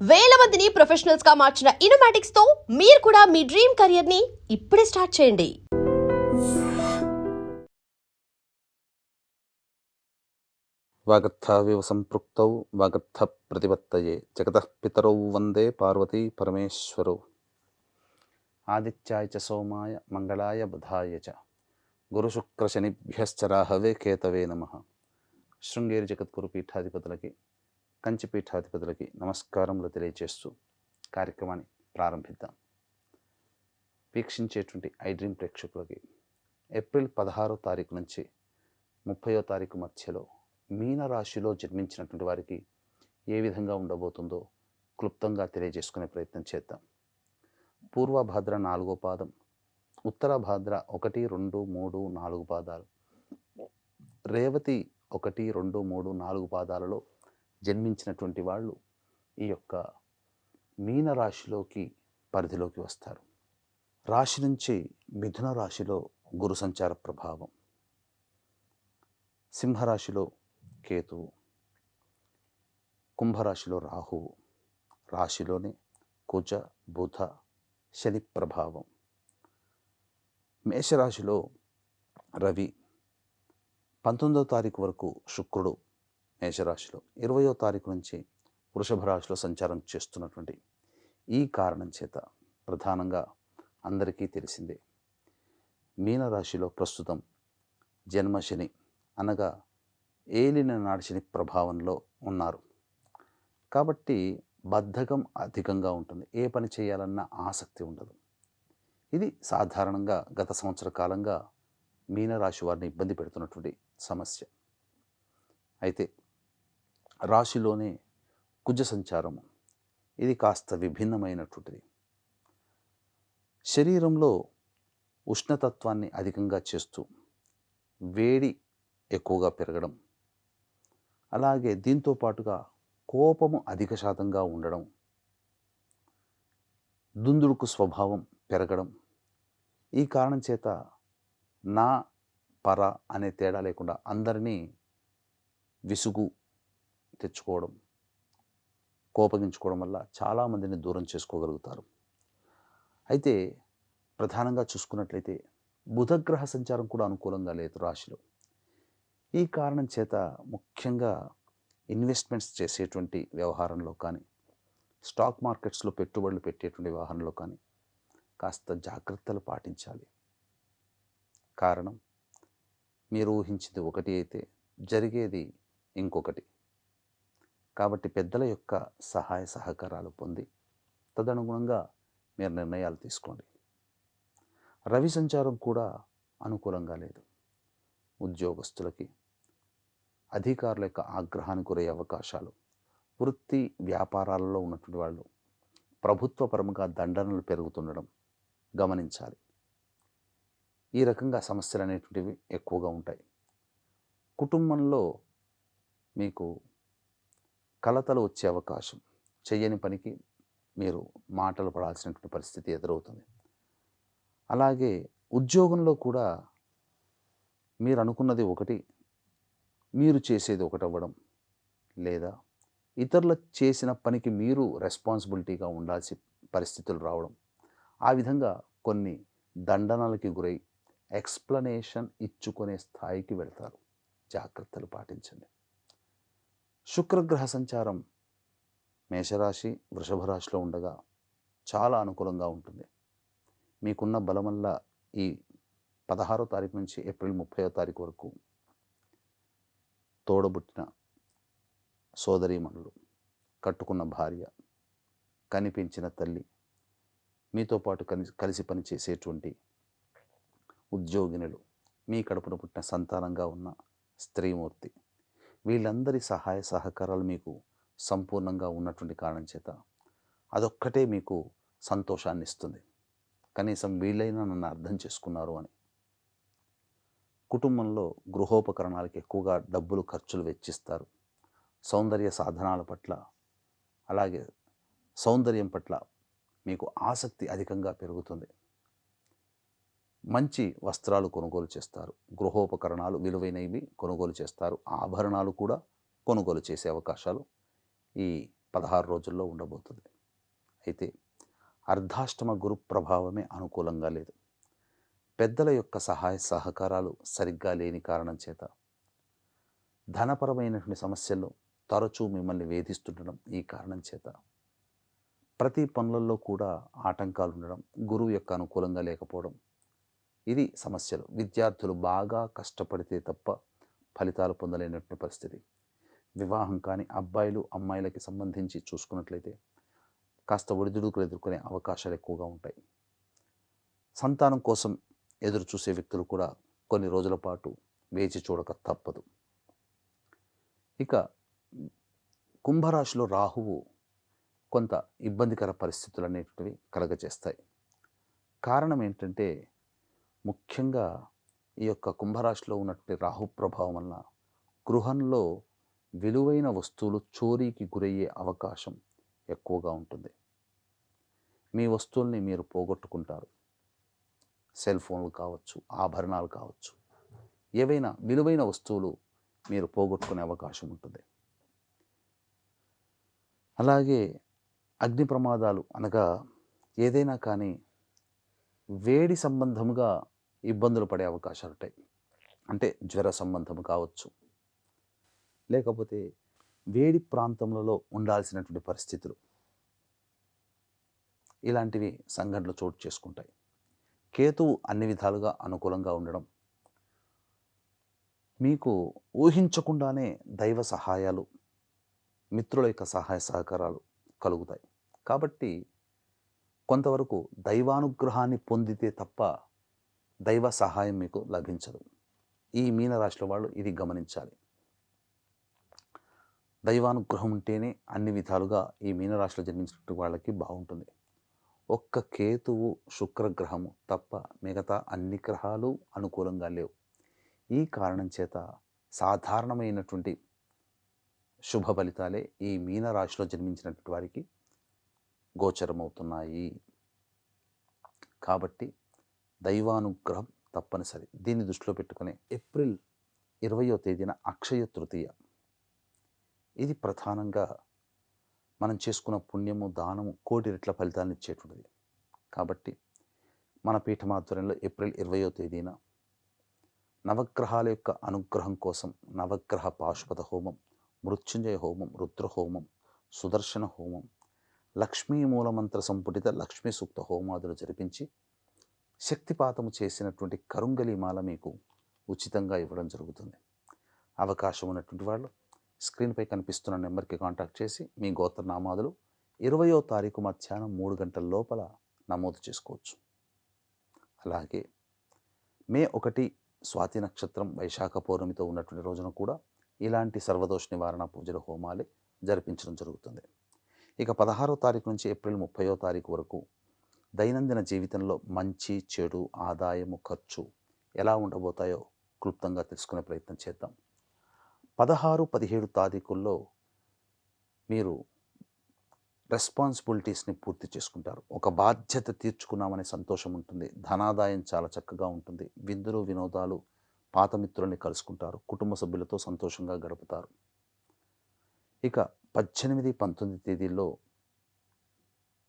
వేల మందిని ప్రొఫెషనల్స్ గా మార్చిన ఇనోమాటిక్స్ తో మీరు కూడా మీ డ్రీమ్ కెరియర్ ని ఇప్పుడే స్టార్ట్ చేయండి. వాగర్థావివ సంపృక్తౌ వాగర్థ ప్రతిపత్తయే జగతః పితరౌ వందే పార్వతీ పరమేశ్వరౌ. ఆదిత్యాయ చ సోమాయ మంగళాయ బుధాయ చ గురుశుక్రశనిభ్యశ్చ రాహవే కేతవే నమః. శృంగేరి జగద్గురు పీఠాధిపతులకి, కంచి పీఠాధిపతులకి నమస్కారములు తెలియజేస్తూ కార్యక్రమాన్ని ప్రారంభిద్దాం. వీక్షించేటువంటి ఐ డ్రీమ్ ప్రేక్షకులకి ఏప్రిల్ 16వ తారీఖు నుంచి 30వ తారీఖు మధ్యలో మీనరాశిలో జన్మించినటువంటి వారికి ఏ విధంగా ఉండబోతుందో క్లుప్తంగా తెలియజేసుకునే ప్రయత్నం చేద్దాం. పూర్వభాద్ర 4వ పాదం, ఉత్తరభాద్ర 1, 2, 3, 4 పాదాలు, రేవతి 1, 2, 3, 4 పాదాలలో జన్మించినటువంటి వాళ్ళు ఈ యొక్క మీనరాశిలోకి పరిధిలోకి వస్తారు. రాశి నుంచి మిథున రాశిలో గురు సంచార ప్రభావం, సింహరాశిలో కేతువు, కుంభరాశిలో రాహువు, రాశిలోనే కుజ బుధ శని ప్రభావం, మేషరాశిలో రవి, 19వ తారీఖు వరకు శుక్రుడు మేషరాశిలో, 20వ తారీఖు నుంచి వృషభ రాశిలో సంచారం చేస్తున్నటువంటి ఈ కారణం చేత ప్రధానంగా అందరికీ తెలిసిందే, మీనరాశిలో ప్రస్తుతం జన్మశని అనగా ఏలిన నాడి శని ప్రభావంలో ఉన్నారు. కాబట్టి బద్ధకం అధికంగా ఉంటుంది, ఏ పని చేయాలన్నా ఆసక్తి ఉండదు. ఇది సాధారణంగా గత సంవత్సర కాలంగా మీనరాశి వారిని ఇబ్బంది పెడుతున్నటువంటి సమస్య. అయితే రాశిలోనే కుజ సంచారము, ఇది కాస్త విభిన్నమైనటువంటిది. శరీరంలో ఉష్ణతత్వాన్ని అధికంగా చేస్తూ వేడి ఎక్కువగా పెరగడం, అలాగే దీంతో పాటుగా కోపము అధిక శాతంగా ఉండడం, దుందుడుకు స్వభావం పెరగడం, ఈ కారణం చేత నా పర అనే తేడా లేకుండా అందరినీ విసుగు తెచ్చుకోవడం, కోపగించుకోవడం వల్ల చాలామందిని దూరం చేసుకోగలుగుతారు. అయితే ప్రధానంగా చూసుకున్నట్లయితే బుధగ్రహ సంచారం కూడా అనుకూలంగా లేదు రాశిలో. ఈ కారణం చేత ముఖ్యంగా ఇన్వెస్ట్మెంట్స్ చేసేటువంటి వ్యవహారంలో కానీ, స్టాక్ మార్కెట్స్లో పెట్టుబడులు పెట్టేటువంటి వ్యవహారంలో కానీ కాస్త జాగ్రత్తలు పాటించాలి. కారణం, మీరు ఊహించింది ఒకటి అయితే జరిగేది ఇంకొకటి. కాబట్టి పెద్దల యొక్క సహాయ సహకారాలు పొంది తదనుగుణంగా మీరు నిర్ణయాలు తీసుకోండి. రవి సంచారం కూడా అనుకూలంగా లేదు. ఉద్యోగస్తులకి, అధికారుల యొక్క ఆగ్రహానికి గురయ్యే అవకాశాలు, వృత్తి వ్యాపారాలలో ఉన్నటువంటి వాళ్ళు ప్రభుత్వ పరముగా దండనలు పెరుగుతుండడం గమనించాలి. ఈ రకంగా సమస్యలు అనేటువంటివి ఎక్కువగా ఉంటాయి. కుటుంబంలో మీకు కలతలు వచ్చే అవకాశం, చెయ్యని పనికి మీరు మాటలు పడాల్సినటువంటి పరిస్థితి ఎదురవుతుంది. అలాగే ఉద్యోగంలో కూడా మీరు అనుకున్నది ఒకటి, మీరు చేసేది ఒకటి అవ్వడం, లేదా ఇతరులు చేసిన పనికి మీరు రెస్పాన్సిబిలిటీగా ఉండాల్సిన పరిస్థితులు రావడం, ఆ విధంగా కొన్ని దండనలకి గురై ఎక్స్ప్లనేషన్ ఇచ్చుకునే స్థాయికి వెళ్తారు. జాగ్రత్తలు పాటించండి. శుక్రగ్రహ సంచారం మేషరాశి వృషభ రాశిలో ఉండగా చాలా అనుకూలంగా ఉంటుంది. మీకున్న బలం వల్ల ఈ 16వ తారీఖు నుంచి ఏప్రిల్ 30వ తారీఖు వరకు తోడబుట్టిన సోదరీమణులు, కట్టుకున్న భార్య, కనిపించిన తల్లి, మీతో పాటు కలిసి పనిచేసేటువంటి ఉద్యోగినులు, మీ కడుపున పుట్టిన సంతానంగా ఉన్న స్త్రీమూర్తి, వీళ్ళందరి సహాయ సహకారాలు మీకు సంపూర్ణంగా ఉన్నటువంటి కారణం చేత అదొక్కటే మీకు సంతోషాన్ని ఇస్తుంది. కనీసం వీళ్ళైనా నన్ను అర్థం చేసుకున్నారు అని. కుటుంబంలో గృహోపకరణాలకి ఎక్కువగా డబ్బులు ఖర్చులు వెచ్చిస్తారు. సౌందర్య సాధనాల పట్ల, అలాగే సౌందర్యం పట్ల మీకు ఆసక్తి అధికంగా పెరుగుతుంది. మంచి వస్త్రాలు కొనుగోలు చేస్తారు, గృహోపకరణాలు విలువైనవి కొనుగోలు చేస్తారు, ఆభరణాలు కూడా కొనుగోలు చేసే అవకాశాలు ఈ 16 రోజుల్లో ఉండబోతుంది. అయితే అర్ధాష్టమ గురు ప్రభావమే అనుకూలంగా లేదు. పెద్దల యొక్క సహాయ సహకారాలు సరిగ్గా లేని కారణం చేత ధనపరమైనటువంటి సమస్యలు తరచూ మిమ్మల్ని వేధిస్తుండడం ఈ కారణం చేత ప్రతి పనులలో కూడా ఆటంకాలు ఉండడం, గురువు యొక్క అనుకూలంగా లేకపోవడం, ఇది సమస్యలు. విద్యార్థులు బాగా కష్టపడితే తప్ప ఫలితాలు పొందలేనటువంటి పరిస్థితి. వివాహం కాని అబ్బాయిలు అమ్మాయిలకి సంబంధించి చూసుకున్నట్లయితే కాస్త ఒడిదుడుకులు ఎదుర్కొనే అవకాశాలు ఎక్కువగా ఉంటాయి. సంతానం కోసం ఎదురు చూసే వ్యక్తులు కూడా కొన్ని రోజుల పాటు వేచి చూడక తప్పదు. ఇక కుంభరాశిలో రాహువు కొంత ఇబ్బందికర పరిస్థితులు అనేటివి కలగజేస్తాయి. కారణం ఏంటంటే ముఖ్యంగా ఈ యొక్క కుంభరాశిలో ఉన్నటువంటి రాహు ప్రభావం వలన గృహంలో విలువైన వస్తువులు చోరీకి గురయ్యే అవకాశం ఎక్కువగా ఉంటుంది. మీ వస్తువుల్ని మీరు పోగొట్టుకుంటారు. సెల్ ఫోన్లు కావచ్చు, ఆభరణాలు కావచ్చు, ఏవైనా విలువైన వస్తువులు మీరు పోగొట్టుకునే అవకాశం ఉంటుంది. అలాగే అగ్ని ప్రమాదాలు అనగా ఏదైనా కానీ వేడి సంబంధముగా ఇబ్బందులు పడే అవకాశాలు ఉంటాయి. అంటే జ్వర సంబంధం కావచ్చు, లేకపోతే వేడి ప్రాంతములలో ఉండాల్సినటువంటి పరిస్థితులు, ఇలాంటివి సంఘటనలు చోటు చేసుకుంటాయి. కేతువు అన్ని విధాలుగా అనుకూలంగా ఉండడం, మీకు ఊహించకుండానే దైవ సహాయాలు, మిత్రుల యొక్క సహాయ సహకారాలు కలుగుతాయి. కాబట్టి కొంతవరకు దైవానుగ్రహాన్ని పొందితే తప్ప దైవ సహాయం మీకు లభించదు. ఈ మీనరాశిలో వాళ్ళు ఇది గమనించాలి. దైవానుగ్రహం ఉంటేనే అన్ని విధాలుగా ఈ మీనరాశిలో జన్మించినట్టు వాళ్ళకి బాగుంటుంది. ఒక్క కేతువు శుక్రగ్రహము తప్ప మిగతా అన్ని గ్రహాలు అనుకూలంగా లేవు. ఈ కారణం చేత సాధారణమైనటువంటి శుభ ఫలితాలే ఈ మీనరాశిలో జన్మించినటువంటి వారికి గోచరమవుతున్నాయి. కాబట్టి దైవానుగ్రహం తప్పనిసరి. దీన్ని దృష్టిలో పెట్టుకుని ఏప్రిల్ 20వ తేదీన అక్షయ తృతీయ. ఇది ప్రధానంగా మనం చేసుకున్న పుణ్యము, దానము కోటి రెట్ల ఫలితాలను ఇచ్చేటువంటిది. కాబట్టి మన పీఠమాధ్వర్యంలో ఏప్రిల్ 20వ తేదీన నవగ్రహాల యొక్క అనుగ్రహం కోసం నవగ్రహ పాశుపత హోమం, మృత్యుంజయ హోమం, రుద్రహోమం, సుదర్శన హోమం, లక్ష్మీ మూలమంత్ర సంపుటిత లక్ష్మీ సూక్త హోమాదులు జరిపించి శక్తిపాతము చేసినటువంటి కరుంగలిమాల మీకు ఉచితంగా ఇవ్వడం జరుగుతుంది. అవకాశం ఉన్నటువంటి వాళ్ళు స్క్రీన్పై కనిపిస్తున్న నెంబర్కి కాంటాక్ట్ చేసి మీ గోత్రనామాదులు 20వ తారీఖు మధ్యాహ్నం 3 గంటల లోపల నమోదు చేసుకోవచ్చు. అలాగే మే 1 స్వాతి నక్షత్రం వైశాఖ పౌర్ణమితో ఉన్నటువంటి రోజున కూడా ఇలాంటి సర్వదోష నివారణ పూజల హోమాలే జరిపించడం జరుగుతుంది. ఇక 16వ తారీఖు నుంచి ఏప్రిల్ 30వ తారీఖు వరకు దైనందిన జీవితంలో మంచి, చెడు, ఆదాయము, ఖర్చు ఎలా ఉండబోతాయో క్లుప్తంగా తెలుసుకునే ప్రయత్నం చేద్దాం. 16, 17 తారీఖుల్లో మీరు రెస్పాన్సిబిలిటీస్ని పూర్తి చేసుకుంటారు. ఒక బాధ్యత తీర్చుకున్నామనే సంతోషం ఉంటుంది. ధనాదాయం చాలా చక్కగా ఉంటుంది. విందులు, వినోదాలు, పాత మిత్రుల్ని కలుసుకుంటారు. కుటుంబ సభ్యులతో సంతోషంగా గడుపుతారు. ఇక 18, 19 తేదీల్లో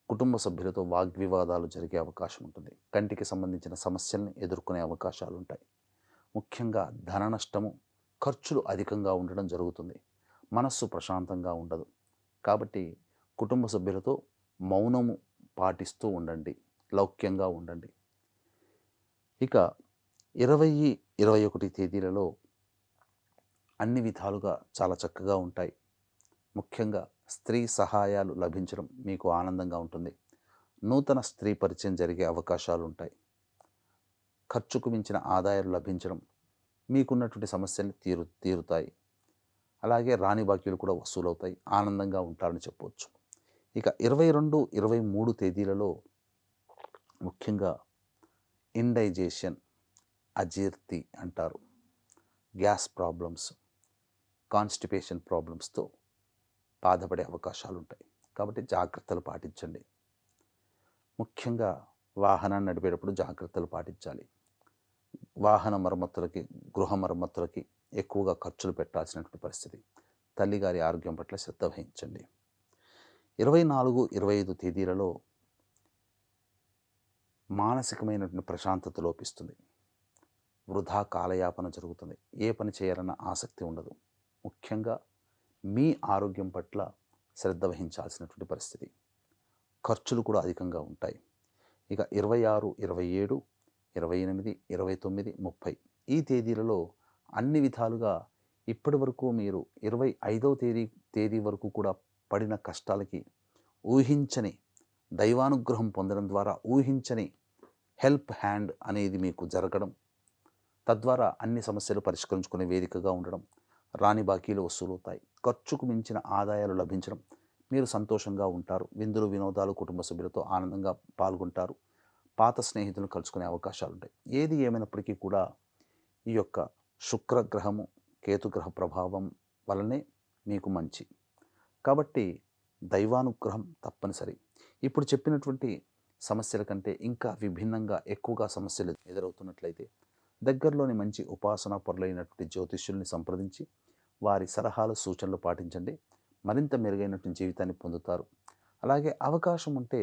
కుటుంబ సభ్యులతో వాగ్వివాదాలు జరిగే అవకాశం ఉంటుంది. కంటికి సంబంధించిన సమస్యల్ని ఎదుర్కొనే అవకాశాలు ఉంటాయి. ముఖ్యంగా ధన నష్టము, ఖర్చులు అధికంగా ఉండడం జరుగుతుంది. మనస్సు ప్రశాంతంగా ఉండదు. కాబట్టి కుటుంబ సభ్యులతో మౌనము పాటిస్తూ ఉండండి, లౌక్యంగా ఉండండి. ఇక 20, 21 తేదీలలో అన్ని విధాలుగా చాలా చక్కగా ఉంటాయి. ముఖ్యంగా స్త్రీ సహాయాలు లభించడం మీకు ఆనందంగా ఉంటుంది. నూతన స్త్రీ పరిచయం జరిగే అవకాశాలు ఉంటాయి. ఖర్చుకు మించిన ఆదాయాలు లభించడం, మీకున్నటువంటి సమస్యలు తీరుతాయి. అలాగే రాని బాకీలు కూడా వసూలవుతాయి. ఆనందంగా ఉంటారని చెప్పవచ్చు. ఇక 22, 23 తేదీలలో ముఖ్యంగా ఇండైజేషన్, అజీర్తి అంటారు, గ్యాస్ ప్రాబ్లమ్స్, కాన్స్టిపేషన్ ప్రాబ్లమ్స్తో బాధపడే అవకాశాలు ఉంటాయి. కాబట్టి జాగ్రత్తలు పాటించండి. ముఖ్యంగా వాహనాన్ని నడిపేటప్పుడు జాగ్రత్తలు పాటించాలి. వాహన మరమ్మతులకి, గృహ మరమ్మతులకి ఎక్కువగా ఖర్చులు పెట్టాల్సినటువంటి పరిస్థితి. తల్లిగారి ఆరోగ్యం పట్ల శ్రద్ధ వహించండి. 24, 25 తేదీలలో మానసికమైనటువంటి ప్రశాంతత లోపిస్తుంది. వృధా కాలయాపన జరుగుతుంది. ఏ పని చేయాలన్న ఆసక్తి ఉండదు. ముఖ్యంగా మీ ఆరోగ్యం పట్ల శ్రద్ధ వహించాల్సినటువంటి పరిస్థితి. ఖర్చులు కూడా అధికంగా ఉంటాయి. ఇక 26, 27, 28, 29, 30 ఈ తేదీలలో అన్ని విధాలుగా ఇప్పటి వరకు మీరు 25వ తేదీ వరకు కూడా పడిన కష్టాలకి ఊహించని దైవానుగ్రహం పొందడం ద్వారా ఊహించని హెల్ప్ హ్యాండ్ అనేది మీకు జరగడం, తద్వారా అన్ని సమస్యలు పరిష్కరించుకునే వేదికగా ఉండడం, రాని బాకీలు వసూలవుతాయి, ఖర్చుకు మించిన ఆదాయాలు లభించడం, మీరు సంతోషంగా ఉంటారు, విందులు వినోదాలు కుటుంబ సభ్యులతో ఆనందంగా పాల్గొంటారు, పాత స్నేహితులను కలుసుకునే అవకాశాలు ఉంటాయి. ఏది ఏమైనప్పటికీ కూడా ఈ యొక్క శుక్రగ్రహము కేతుగ్రహ ప్రభావం వలనే మీకు మంచి. కాబట్టి దైవానుగ్రహం తప్పనిసరి. ఇప్పుడు చెప్పినటువంటి సమస్యల కంటే ఇంకా విభిన్నంగా ఎక్కువగా సమస్యలు ఎదురవుతున్నట్లయితే దగ్గరలోని మంచి ఉపాసనా పరులైనటువంటి జ్యోతిష్యుల్ని సంప్రదించి వారి సలహాలు సూచనలు పాటించండి. మరింత మెరుగైనటువంటి జీవితాన్ని పొందుతారు. అలాగే అవకాశం ఉంటే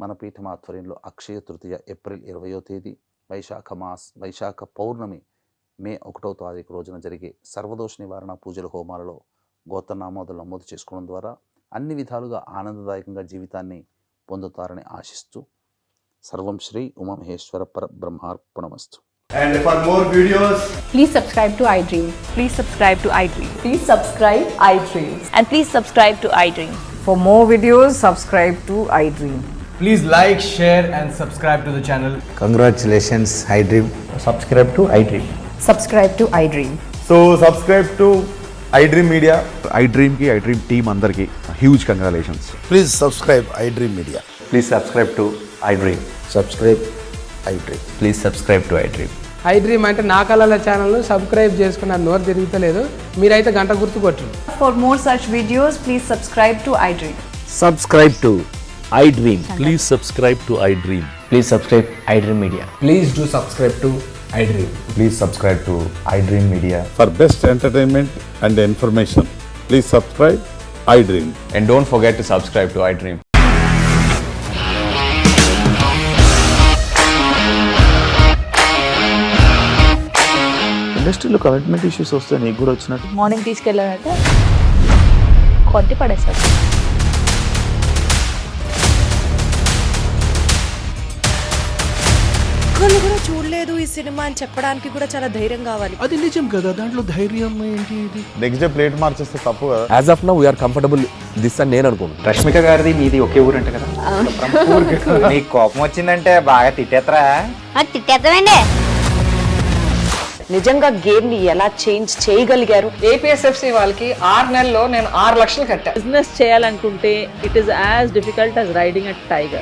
మన పీఠం ఆధ్వర్యంలో అక్షయ తృతీయ ఏప్రిల్ 20వ తేదీ, వైశాఖ పౌర్ణమి మే 1వ తారీఖు రోజున జరిగే సర్వదోష నివారణ పూజల హోమాలలో గోత్రనామాదులు నమోదు చేసుకోవడం ద్వారా అన్ని విధాలుగా ఆనందదాయకంగా జీవితాన్ని పొందుతారని ఆశిస్తూ సర్వం Shri Umamaheshwara పరబ్రహ్మార్పణమస్తు. And for more videos, Please subscribe to iDream. Please subscribe to iDream. Please subscribe iDream. And please subscribe to iDream. For more videos, subscribe to iDream. please like, share and subscribe to the channel. Congratulations, iDream. Subscribe to iDream. Subscribe to iDream. So subscribe to iDream Media. iDream ki iDream team అందరికి huge congratulations. Please subscribe iDream Media. Please subscribe to iDream. Subscribe iDream. Please subscribe to iDream. iDream అంటే నా కళల ఛానల్ను subscribe చేసుకున్న నోరు తిరుగుతలేదు. మీరైతే గంట గుర్తు కొట్టండి. For more such videos, please subscribe to iDream. Subscribe to iDream. Please subscribe to iDream. Please subscribe iDream Media. Please do subscribe to iDream. Please subscribe to iDream Media. For best entertainment and information, please subscribe iDream. And don't forget to subscribe to iDream. ఇండస్ట్రీలో commitment issues వస్తే నీకు కూడా వచ్చినట్టు morning తీసుకెళ్ళాలంటే కొట్టి పడేస్తారు. ఒక్కళ్ళు కూడా చూడలేదు ఈ సినిమా అని చెప్పడానికి కూడా చాలా ధైర్యం కావాలి. అది నిజం కదా, దాంట్లో ధైర్యం ఏంటి? ఇది నెక్స్ట్ డే ప్లేట్ మార్చేస్తే తప్పు కదా. As of now, we are comfortable this అని నేను అనుకుంటున్నాను. రష్మిక గారిది మీది ఒకే ఊరంట కదా. నీకు కోపం వచ్చిందంటే బాగా తిట్టేత్తరా? తిట్టేద్దామండి. నిజంగా గేమ్ ని ఎలా చేంజ్ చేయగలిగారు? ఏపీఎస్ఎఫ్సి వాళ్ళకి 6 నెలల్లో నేను 6 లక్షలు కట్టా. బిజినెస్ చేయాలనుకుంటే it is as difficult as riding a tiger.